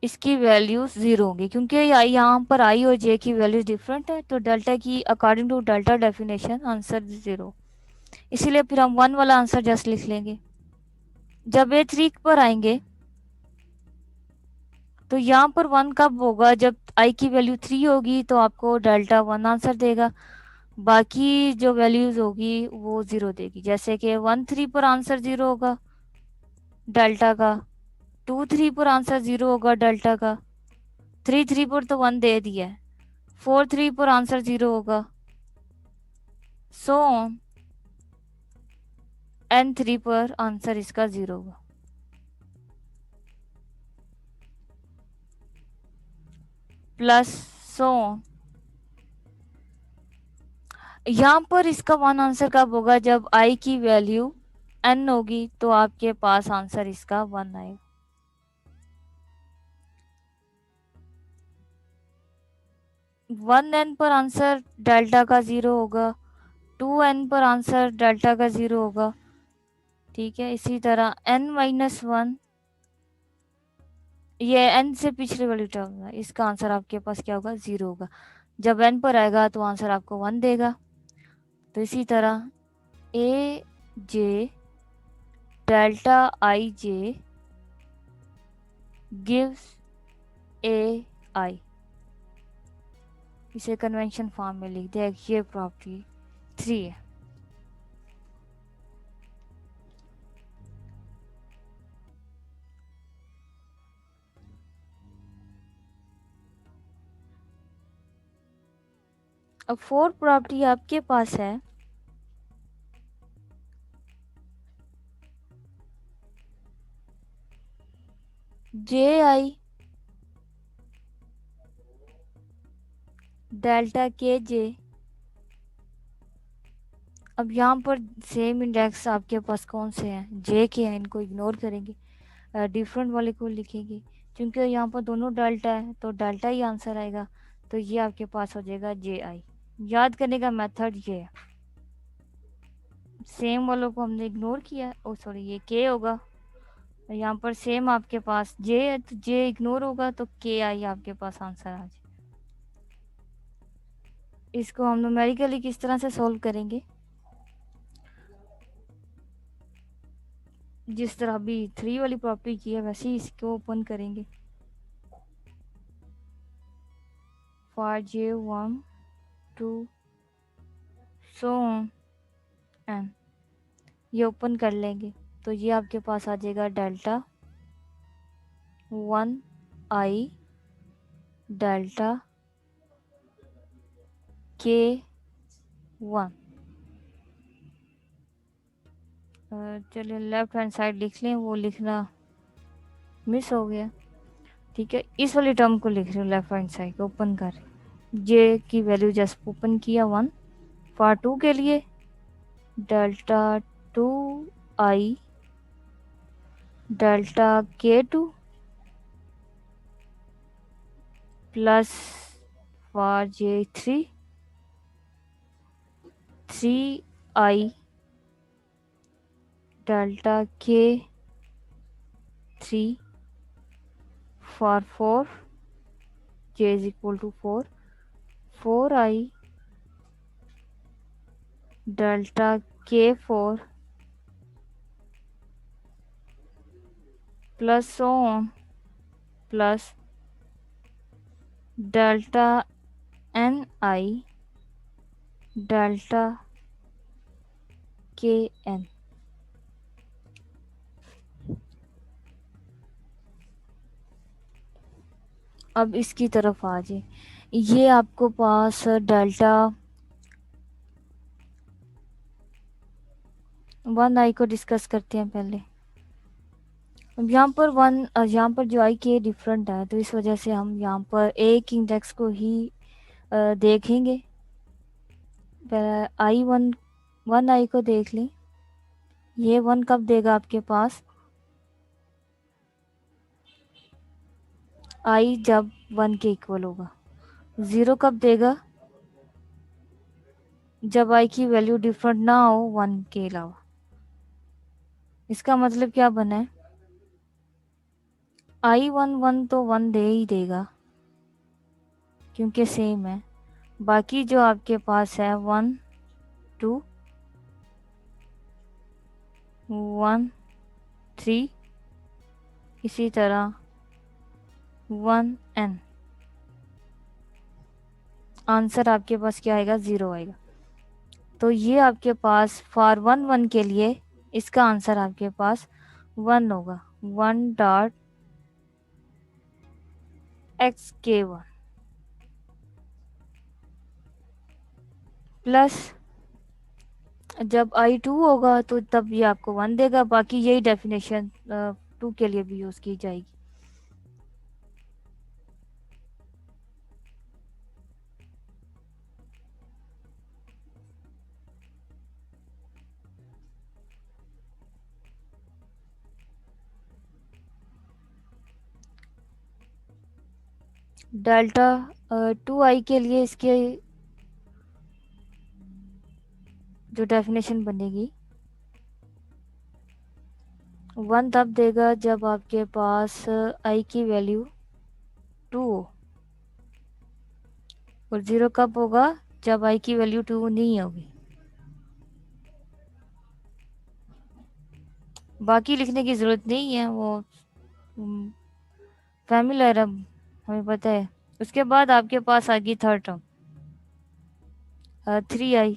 [SPEAKER 1] इसकी वैल्यूज जीरो होंगी, क्योंकि यहाँ पर आई और जे की वैल्यूज डिफरेंट है, तो डेल्टा की according to delta definition answer zero. इसीलिए फिर हम वन वाला आंसर जस्ट लिख लेंगे। जब ए थ्री पर आएंगे तो यहाँ पर वन कब होगा, जब आई की वैल्यू थ्री होगी, तो आपको डेल्टा वन आंसर देगा। बाकी जो वैल्यूज होगी वो जीरो देगी, जैसे कि वन थ्री पर आंसर जीरो होगा डेल्टा का, टू थ्री पर आंसर जीरो होगा डेल्टा का, थ्री थ्री पर तो वन दे दिया है, फोर थ्री पर आंसर जीरो होगा, सो ऑन एन थ्री पर आंसर इसका जीरो होगा। प्लस सो ऑन, यहाँ पर इसका वन आंसर कब होगा, जब आई की वैल्यू एन होगी, तो आपके पास आंसर इसका वन आएगा। वन एन पर आंसर डेल्टा का जीरो होगा, टू एन पर आंसर डेल्टा का जीरो होगा। ठीक है, इसी तरह एन माइनस वन, ये एन से पिछले वाली टर्म है, इसका आंसर आपके पास क्या होगा, जीरो होगा। जब एन पर आएगा तो आंसर आपको वन देगा। तो इसी तरह ए जे डेल्टा आई जे गिव्स ए आई, इसे कन्वेंशन फॉर्म में लिख दिया। ये प्रॉपर्टी थ्री है। अब फोर्थ प्रॉपर्टी आपके पास है जे आई डेल्टा के जे। अब यहाँ पर सेम इंडेक्स आपके पास कौन से हैं, जे के हैं, इनको इग्नोर करेंगे, डिफरेंट वाले को लिखेंगे। क्योंकि यहाँ पर दोनों डेल्टा है तो डेल्टा ही आंसर आएगा, तो ये आपके पास हो जाएगा जे आई। याद करने का मेथड ये है, सेम वालों को हमने इग्नोर किया, ओ सॉरी ये के होगा, यहाँ पर सेम आपके पास जे है तो जे इग्नोर होगा, तो के आई आपके पास आंसर आ जाए। इसको हम न्यूमेरिकली किस तरह से सॉल्व करेंगे, जिस तरह अभी थ्री वाली प्रॉपर्टी की है वैसे ही इसको ओपन करेंगे। For J one two so N, ये ओपन कर लेंगे, तो ये आपके पास आ जाएगा delta one I delta K one. चलिए लेफ्ट हैंड साइड लिख लें, वो लिखना मिस हो गया। ठीक है, इस वाली टर्म को लिख रही हूँ, लेफ्ट हैंड साइड को ओपन कर, जे की वैल्यू जस्ट ओपन किया वन। फॉर टू के लिए delta two I delta K two plus for J three three I delta K three for four, J is equal to four, four I delta K four plus so on plus delta N I delta K N. अब इसकी तरफ आ जाए, ये आपको पास delta 1i को discuss करते हैं पहले। अब यहाँ पर जो आई के डिफरेंट है, तो इस वजह से हम यहाँ पर एक इंडेक्स को ही देखेंगे। आई वन आई को देख लें। ये 1 कब देगा आपके पास? आई जब 1 के इक्वल होगा। 0 कब देगा? जब आई की वैल्यू डिफरेंट ना हो 1 के अलावा। इसका मतलब क्या बना है? आई 1 तो 1 दे ही देगा क्योंकि सेम है। बाकी जो आपके पास है 1 2 1 3, इसी तरह 1n, आंसर आपके पास क्या आएगा? 0 आएगा। तो ये आपके पास फॉर 1 के लिए इसका आंसर आपके पास 1 होगा। 1.xk1 प्लस जब i2 होगा तो तब ये आपको 1 देगा। बाकी यही डेफिनेशन 2 के लिए भी यूज की जाएगी। डेल्टा 2i के लिए इसके जो डेफिनेशन बनेगी, 1 तब देगा जब आपके पास i की वैल्यू 2 हो, और 0 कब होगा? जब i की वैल्यू 2 नहीं होगी। बाकी लिखने की ज़रूरत नहीं है, वो फैमिलियर हमें पता है। उसके बाद आपके पास आ गई थर्ड टर्म 3i।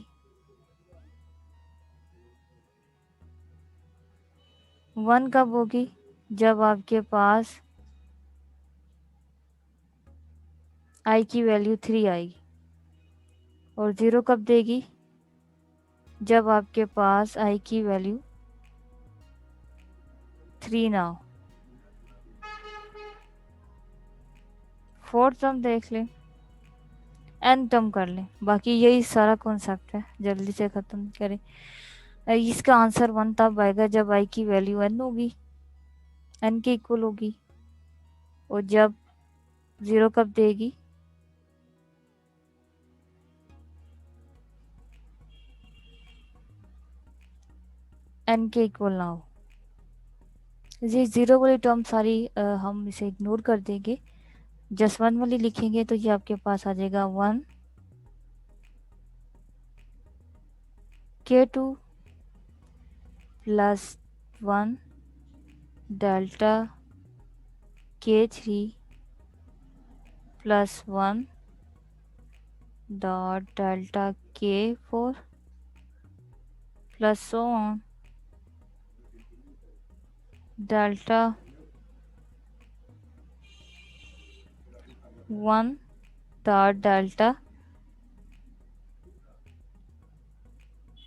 [SPEAKER 1] 1 कब होगी? जब आपके पास i की वैल्यू 3 आएगी। और 0 कब देगी? जब आपके पास i की वैल्यू 3 ना हो। फोर्थ टर्म देख लें, एन टर्म कर लें। बाकी यही सारा कॉन्सेप्ट है, जल्दी से ख़त्म करें। इसका आंसर 1 तब आएगा जब i की वैल्यू n होगी, n के इक्वल होगी। और जब 0 कब देगी? n के इक्वल ना हो। ये 0 वाली टर्म सारी हम इसे इग्नोर कर देंगे। जस्ट 1 वाली लिखेंगे तो ये आपके पास आ जाएगा 1 k2 plus 1 delta k3 plus 1 dot delta k4 plus so on delta 1 dot delta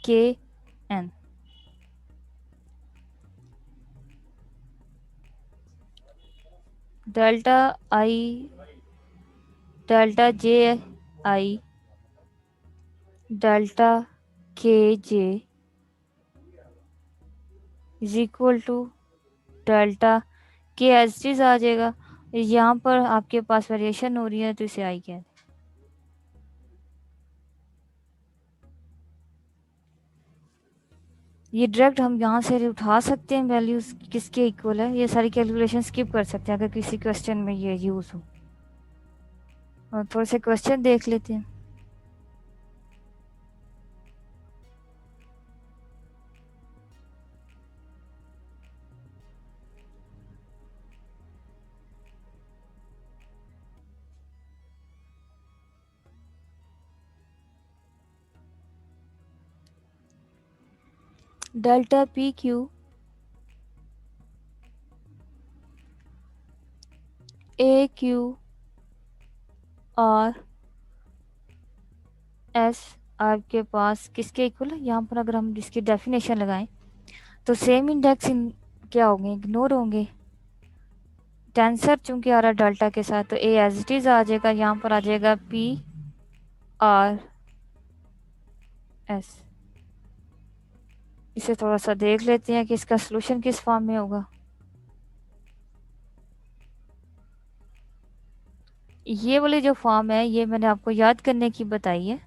[SPEAKER 1] kn। Delta i delta j i delta के जे इज इक्वल टू डेल्टा के एच चीज आ जाएगा। यहाँ पर आपके पास वेरिएशन हो रही है तो इसे आई कहते हैं। ये डायरेक्ट हम यहाँ से उठा सकते हैं वैल्यूज किसके इक्वल है। ये सारी कैलकुलेशन स्किप कर सकते हैं अगर किसी क्वेश्चन में ये यूज हो। और थोड़े से क्वेश्चन देख लेते हैं। Delta P Q A Q और एस आपके पास किसके इक्वल है? यहाँ पर अगर हम इसकी डेफिनेशन लगाएं तो सेम इंडेक्स इन क्या होंगे? इग्नोर होंगे। टेंसर चूंकि आ रहा है डेल्टा के साथ, तो ए एज इट इज आ जाएगा, यहाँ पर आ जाएगा पी आर एस। इसे थोड़ा सा देख लेते हैं कि इसका सोल्यूशन किस फॉर्म में होगा। ये वाली जो फॉर्म है ये मैंने आपको याद करने की बताई है।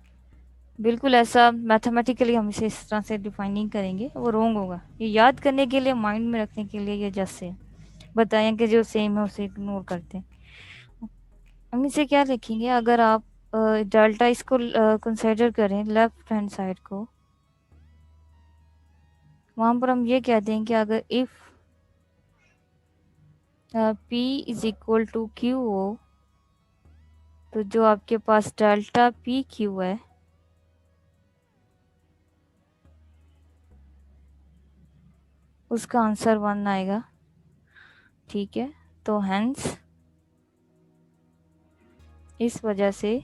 [SPEAKER 1] बिल्कुल ऐसा मैथमेटिकली हम इसे इस तरह से डिफाइन नहीं करेंगे, वो रॉन्ग होगा। ये याद करने के लिए, माइंड में रखने के लिए ये जस्ट से बताएं कि जो सेम है उसे इग्नोर करते हैं। हम इसे क्या लिखेंगे? अगर आप डेल्टा इसको कंसिडर करें लेफ्ट हैंड साइड को, वहां पर हम ये कहते हैं कि अगर if P is equal to Q हो, तो जो आपके पास डेल्टा पी क्यू है उसका आंसर 1 आएगा। ठीक है, तो हेंस इस वजह से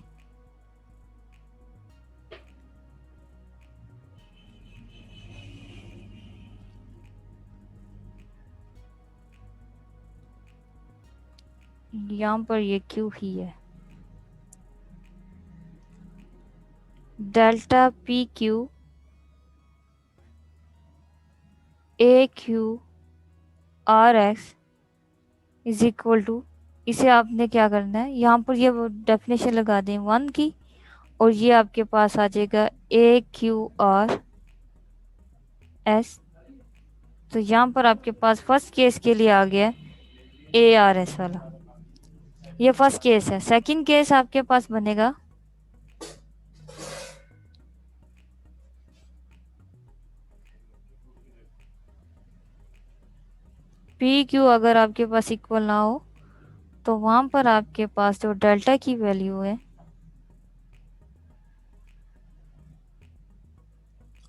[SPEAKER 1] यहाँ पर ये क्यू ही है। Delta P Q A Q R X is equal to, इसे आपने क्या करना है, यहाँ पर ये डेफिनेशन लगा दें 1 की, और ये आपके पास आ जाएगा ए क्यू आर एस। तो यहाँ पर आपके पास फर्स्ट केस के लिए आ गया ए आर एस वाला, ये फर्स्ट केस है। सेकंड केस आपके पास बनेगा पी क्यू अगर आपके पास इक्वल ना हो, तो वहां पर आपके पास जो डेल्टा की वैल्यू है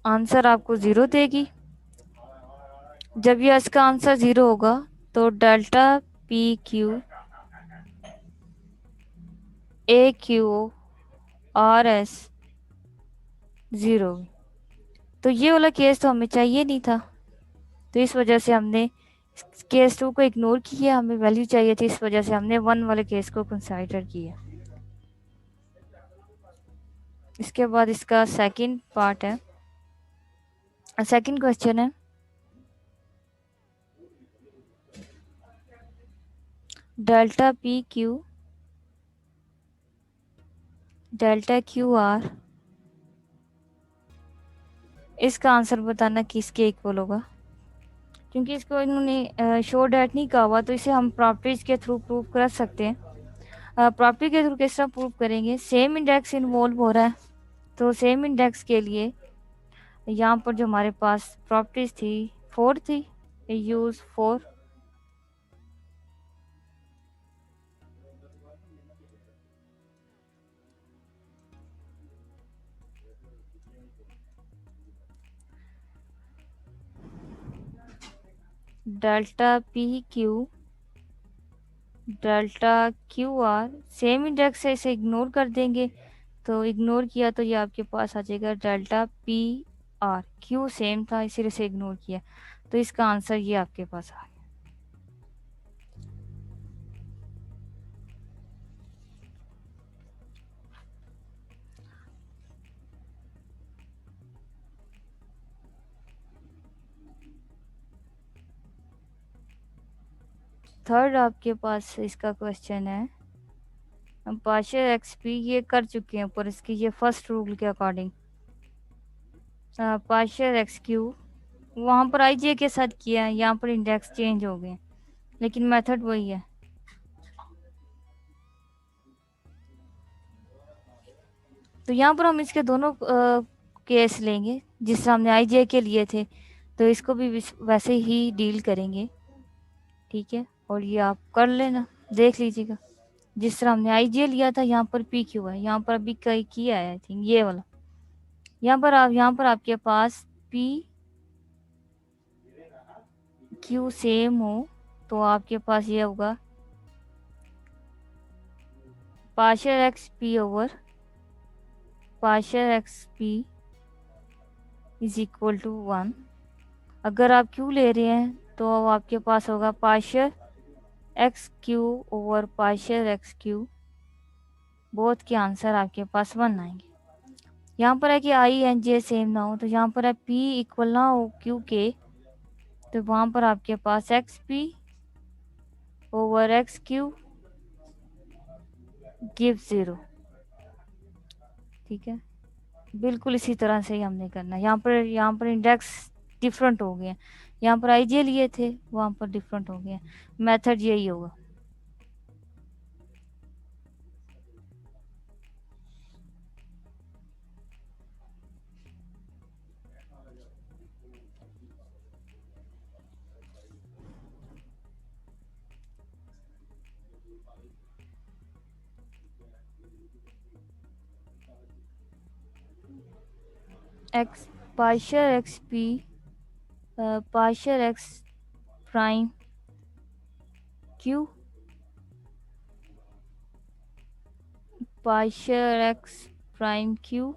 [SPEAKER 1] आंसर आपको 0 देगी। जब ये इसका आंसर 0 होगा तो delta P Q A Q R S 0। तो ये वाला केस तो हमें चाहिए नहीं था, तो इस वजह से हमने केस 2 को इग्नोर किया। हमें वैल्यू चाहिए थी, इस वजह से हमने 1 वाले केस को कंसाइडर किया। इसके बाद इसका सेकंड पार्ट है, सेकंड क्वेश्चन है delta P Q delta Q R, इसका आंसर बताना किसके इक्वल होगा। क्योंकि इसको इन्होंने शो डैट नहीं कहा हुआ, तो इसे हम प्रॉपर्टीज के थ्रू प्रूव कर सकते हैं। प्रॉपर्टी के थ्रू किस तरह प्रूव करेंगे? सेम इंडेक्स इन्वॉल्व हो रहा है, तो सेम इंडेक्स के लिए यहाँ पर जो हमारे पास प्रॉपर्टीज थी 4 थी, use 4। Delta P Q delta Q R, same index है, इसे इग्नोर कर देंगे। तो इग्नोर किया तो ये आपके पास आ जाएगा delta P R. Q same था इसीलिए से इग्नोर किया, तो इसका आंसर ये आपके पास आ गया। थर्ड आपके पास इसका क्वेश्चन है, हम पार्शियल एक्स पी ये कर चुके हैं, पर इसकी ये फर्स्ट रूल के अकॉर्डिंग पार्शियल एक्स क्यू वहाँ पर आई जे के साथ किया है, यहाँ पर इंडेक्स चेंज हो गए, लेकिन मेथड वही है। तो यहाँ पर हम इसके दोनों केस लेंगे जिस तरह हमने आई जे के लिए थे, तो इसको भी वैसे ही डील करेंगे। ठीक है, और ये आप कर लेना, देख लीजिएगा। जिस तरह हमने आई जे लिया था, यहाँ पर पी क्यू है, यहाँ पर अभी कई किया है आई थिंक ये वाला। यहाँ पर आपके पास पी क्यू सेम हो, तो आपके पास ये होगा partial X P over partial X P is equal to 1। अगर आप क्यू ले रहे हैं तो अब आपके पास होगा partial x Q over partial x Q, both के आंसर आपके पास 1 आएंगे। यहाँ पर है कि आई एन जे सेम ना हो, तो यहाँ पर है पी इक्वल ना हो क्यू के, तो वहाँ पर आपके पास X P over X Q give 0। ठीक है, बिल्कुल इसी तरह से ही हमने करना है। यहाँ पर इंडेक्स डिफरेंट हो गए हैं, यहाँ पर आई जे लिए थे, वहाँ पर डिफरेंट हो गए हैं। मेथड यही होगा। X partial X P partial X prime Q partial X prime Q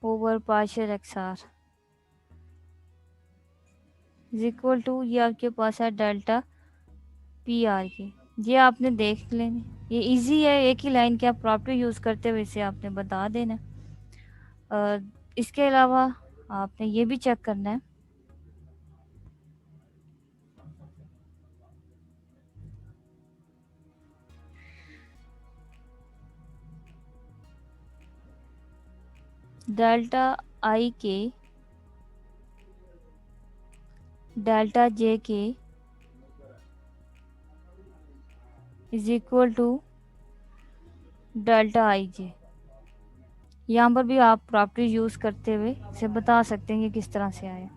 [SPEAKER 1] over partial X R is equal to, ये आपके पास है डेल्टा पी आर की। ये आपने देख लेना, ये इजी है, एक ही लाइन के आप प्रॉपर्टी यूज़ करते हुए इसे आपने बता देना। इसके अलावा आपने ये भी चेक करना है, डेल्टा आई के delta J K is equal to delta I J. यहाँ पर भी आप प्रॉपर्टी यूज़ करते हुए इसे बता सकते हैं कि किस तरह से आया।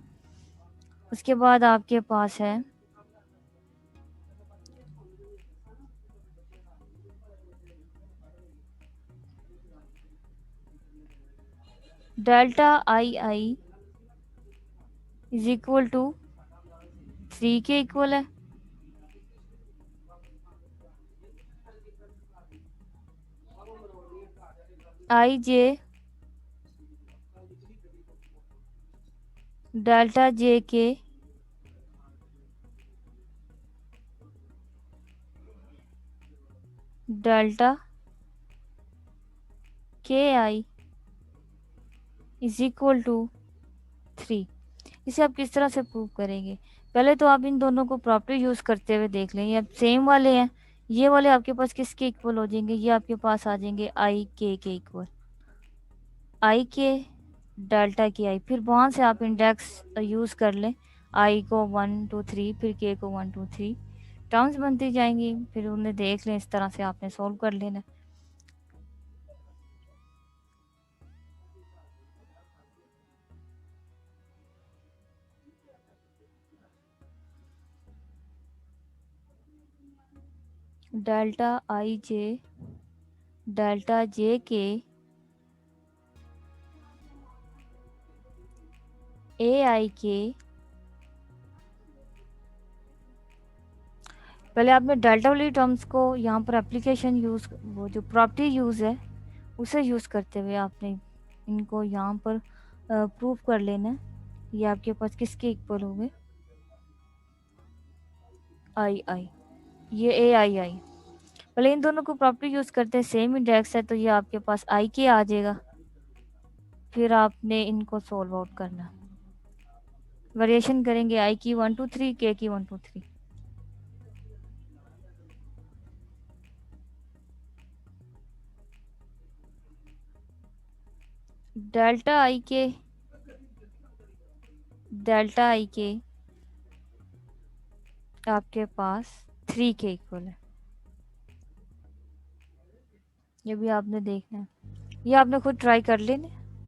[SPEAKER 1] उसके बाद आपके पास है delta I I is equal to 3 के इक्वल है, आई जे डेल्टा जे के डेल्टा के आई इज इक्वल टू 3। इसे आप किस तरह से प्रूव करेंगे? पहले तो आप इन दोनों को प्रॉपर्टी यूज़ करते हुए देख लें, ये अब सेम वाले हैं। ये वाले आपके पास किसके इक्वल हो जाएंगे? ये आपके पास आ जाएंगे आई के इक्वल, आई के डेल्टा के आई। फिर वहाँ से आप इंडेक्स यूज़ कर लें, आई को 1 2 3, फिर के को 1 2 3, टर्म्स बनती जाएंगी। फिर उन्हें देख लें, इस तरह से आपने सॉल्व कर लेना। Delta I J delta J के ए आई के, पहले आपने डेल्टा वाली टर्म्स को यहाँ पर एप्लीकेशन यूज़, वो जो प्रॉपर्टी यूज़ है उसे यूज़ करते हुए आपने इनको यहाँ पर प्रूव कर लेना है। ये आपके पास किसके इक्वल हो गए? आई आई, ये ए आई आई। पहले इन दोनों को प्रॉपर्टी यूज़ करते हैं, सेम इंडेक्स है, तो ये आपके पास आई के आ जाएगा। फिर आपने इनको सॉल्व आउट करना, वेरिएशन करेंगे, आई की 1 2 3, के की 1 2 3। डेल्टा आई के आपके पास 3 के इक्वल है। ये भी आपने देखना है, ये आपने खुद ट्राई कर लेना।